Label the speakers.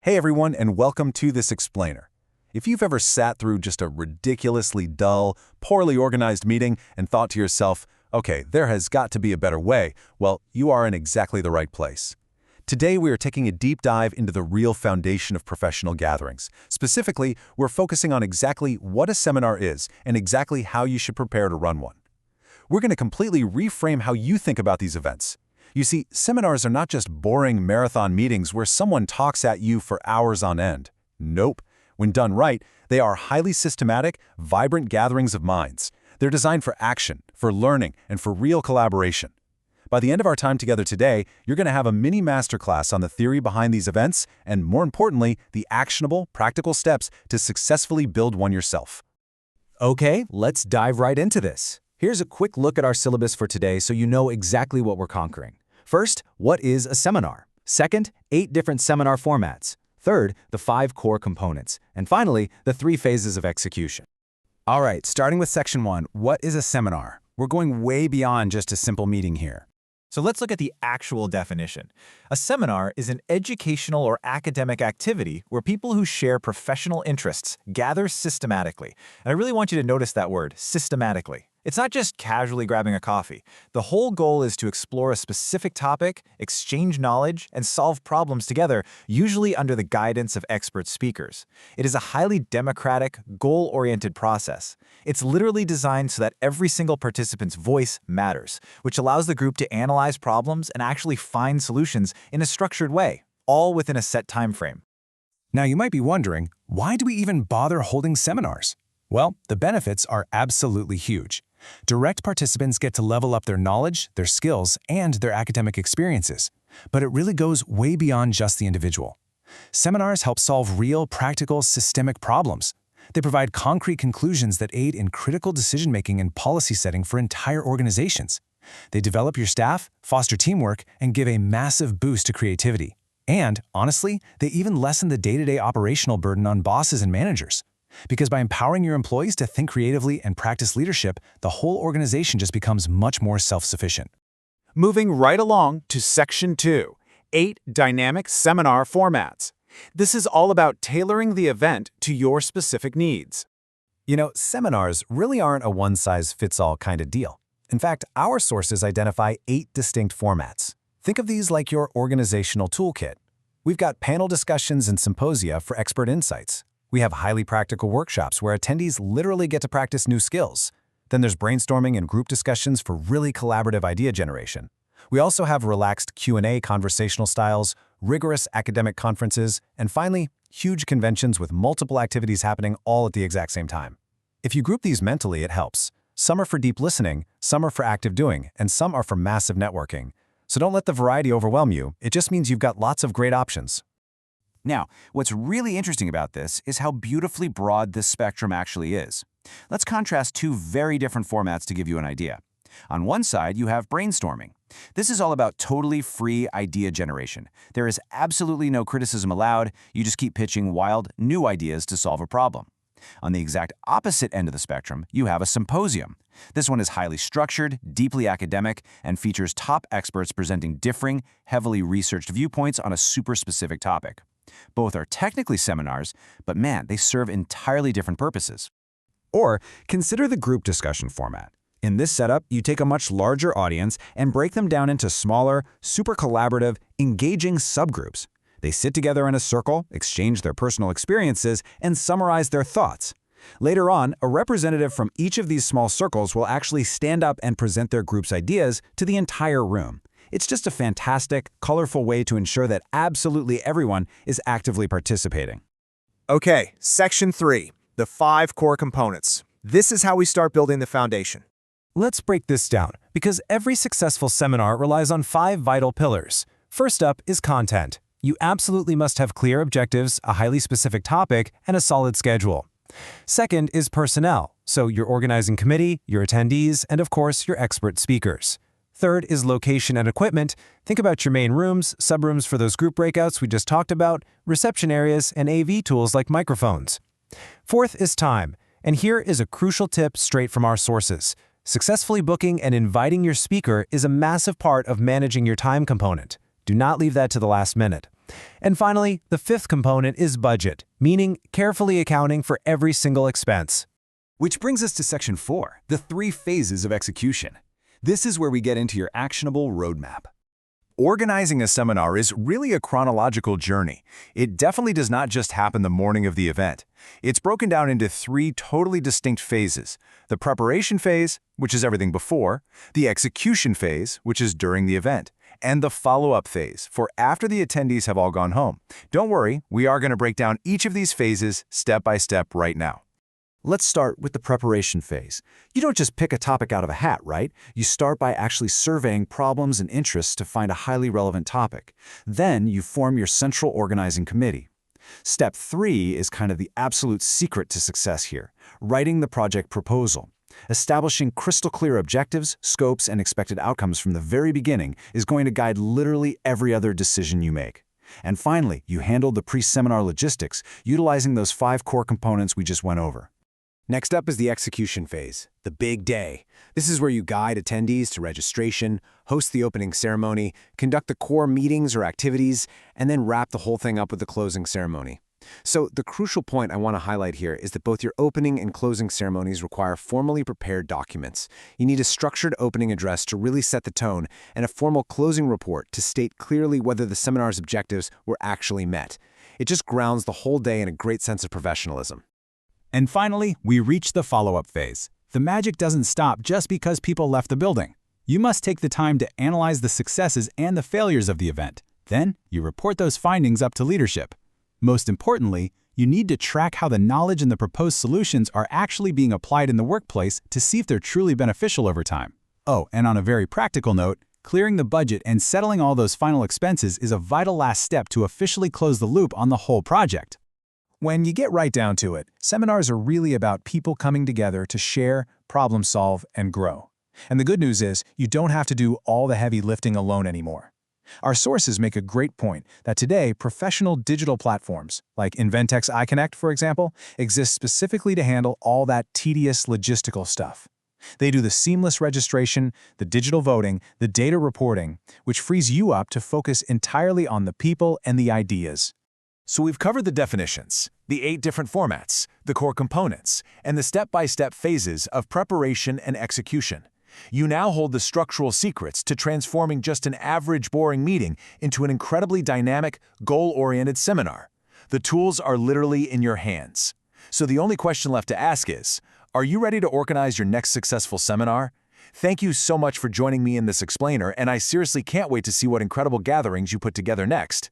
Speaker 1: Hey everyone, and welcome to this explainer. If you've ever sat through just a ridiculously dull, poorly organized meeting and thought to yourself, okay, there has got to be a better way, well, you are in exactly the right place. Today we are taking a deep dive into the real foundation of professional gatherings. Specifically, we're focusing on exactly what a seminar is and exactly how you should prepare to run one. We're going to completely reframe how you think about these events. You see, seminars are not just boring marathon meetings where someone talks at you for hours on end. Nope. When done right, they are highly systematic, vibrant gatherings of minds. They're designed for action, for learning, and for real collaboration. By the end of our time together today, you're going to have a mini masterclass on the theory behind these events and, more importantly, the actionable, practical steps to successfully build one yourself.
Speaker 2: Okay, let's dive right into this. Here's a quick look at our syllabus for today so you know exactly what we're conquering. First, what is a seminar? Second, 8 different seminar formats. Third, the 5 core components. And finally, the 3 phases of execution.
Speaker 3: All right, starting with section 1, what is a seminar? We're going way beyond just a simple meeting here.
Speaker 4: So let's look at the actual definition. A seminar is an educational or academic activity where people who share professional interests gather systematically. And I really want you to notice that word, systematically. It's not just casually grabbing a coffee. The whole goal is to explore a specific topic, exchange knowledge, and solve problems together, usually under the guidance of expert speakers. It is a highly democratic, goal-oriented process. It's literally designed so that every single participant's voice matters, which allows the group to analyze problems and actually find solutions in a structured way, all within a set time frame.
Speaker 3: Now you might be wondering, why do we even bother holding seminars? Well, the benefits are absolutely huge. Direct participants get to level up their knowledge, their skills, and their academic experiences. But it really goes way beyond just the individual. Seminars help solve real, practical, systemic problems. They provide concrete conclusions that aid in critical decision-making and policy setting for entire organizations. They develop your staff, foster teamwork, and give a massive boost to creativity. And, honestly, they even lessen the day-to-day operational burden on bosses and managers. Because by empowering your employees to think creatively and practice leadership, the whole organization just becomes much more self-sufficient.
Speaker 5: Moving right along to Section 2, 8 dynamic seminar formats. This is all about tailoring the event to your specific needs.
Speaker 1: You know, seminars really aren't a one-size-fits-all kind of deal. In fact, our sources identify 8 distinct formats. Think of these like your organizational toolkit. We've got panel discussions and symposia for expert insights. We have highly practical workshops where attendees literally get to practice new skills. Then there's brainstorming and group discussions for really collaborative idea generation. We also have relaxed Q&A conversational styles, rigorous academic conferences, and finally, huge conventions with multiple activities happening all at the exact same time. If you group these mentally, it helps. Some are for deep listening, some are for active doing, and some are for massive networking. So don't let the variety overwhelm you. It just means you've got lots of great options.
Speaker 6: Now, what's really interesting about this is how beautifully broad this spectrum actually is. Let's contrast 2 very different formats to give you an idea. On one side, you have brainstorming. This is all about totally free idea generation. There is absolutely no criticism allowed. You just keep pitching wild, new ideas to solve a problem. On the exact opposite end of the spectrum, you have a symposium. This one is highly structured, deeply academic, and features top experts presenting differing, heavily researched viewpoints on a super specific topic. Both are technically seminars, but man, they serve entirely different purposes.
Speaker 3: Or consider the group discussion format. In this setup, you take a much larger audience and break them down into smaller, super collaborative, engaging subgroups. They sit together in a circle, exchange their personal experiences, and summarize their thoughts. Later on, a representative from each of these small circles will actually stand up and present their group's ideas to the entire room. It's just a fantastic, colorful way to ensure that absolutely everyone is actively participating.
Speaker 5: Okay, Section 3, the 5 core components. This is how we start building the foundation.
Speaker 2: Let's break this down, because every successful seminar relies on 5 vital pillars. First up is content. You absolutely must have clear objectives, a highly specific topic, and a solid schedule. Second is personnel, so your organizing committee, your attendees, and of course, your expert speakers. Third is location and equipment. Think about your main rooms, subrooms for those group breakouts we just talked about, reception areas, and AV tools like microphones. Fourth is time, and here is a crucial tip straight from our sources. Successfully booking and inviting your speaker is a massive part of managing your time component. Do not leave that to the last minute. And finally, the fifth component is budget, meaning carefully accounting for every single expense.
Speaker 1: Which brings us to Section 4, the 3 phases of execution. This is where we get into your actionable roadmap. Organizing a seminar is really a chronological journey. It definitely does not just happen the morning of the event. It's broken down into 3 totally distinct phases. The preparation phase, which is everything before, the execution phase, which is during the event, and the follow-up phase, for after the attendees have all gone home. Don't worry, we are going to break down each of these phases step by step right now.
Speaker 7: Let's start with the preparation phase. You don't just pick a topic out of a hat, right? You start by actually surveying problems and interests to find a highly relevant topic. Then you form your central organizing committee. Step 3 is kind of the absolute secret to success here, writing the project proposal. Establishing crystal clear objectives, scopes, and expected outcomes from the very beginning is going to guide literally every other decision you make. And finally, you handle the pre-seminar logistics, utilizing those 5 core components we just went over.
Speaker 8: Next up is the execution phase, the big day. This is where you guide attendees to registration, host the opening ceremony, conduct the core meetings or activities, and then wrap the whole thing up with the closing ceremony. So the crucial point I want to highlight here is that both your opening and closing ceremonies require formally prepared documents. You need a structured opening address to really set the tone, and a formal closing report to state clearly whether the seminar's objectives were actually met. It just grounds the whole day in a great sense of professionalism.
Speaker 3: And finally, we reach the follow-up phase. The magic doesn't stop just because people left the building. You must take the time to analyze the successes and the failures of the event. Then, you report those findings up to leadership. Most importantly, you need to track how the knowledge and the proposed solutions are actually being applied in the workplace to see if they're truly beneficial over time. Oh, and on a very practical note, clearing the budget and settling all those final expenses is a vital last step to officially close the loop on the whole project.
Speaker 2: When you get right down to it, seminars are really about people coming together to share, problem solve, and grow. And the good news is, you don't have to do all the heavy lifting alone anymore. Our sources make a great point that today, professional digital platforms, like Inventex iConnect, for example, exist specifically to handle all that tedious logistical stuff. They do the seamless registration, the digital voting, the data reporting, which frees you up to focus entirely on the people and the ideas.
Speaker 1: So we've covered the definitions, the 8 different formats, the core components, and the step-by-step phases of preparation and execution. You now hold the structural secrets to transforming just an average boring meeting into an incredibly dynamic, goal-oriented seminar. The tools are literally in your hands. So the only question left to ask is, are you ready to organize your next successful seminar? Thank you so much for joining me in this explainer, and I seriously can't wait to see what incredible gatherings you put together next.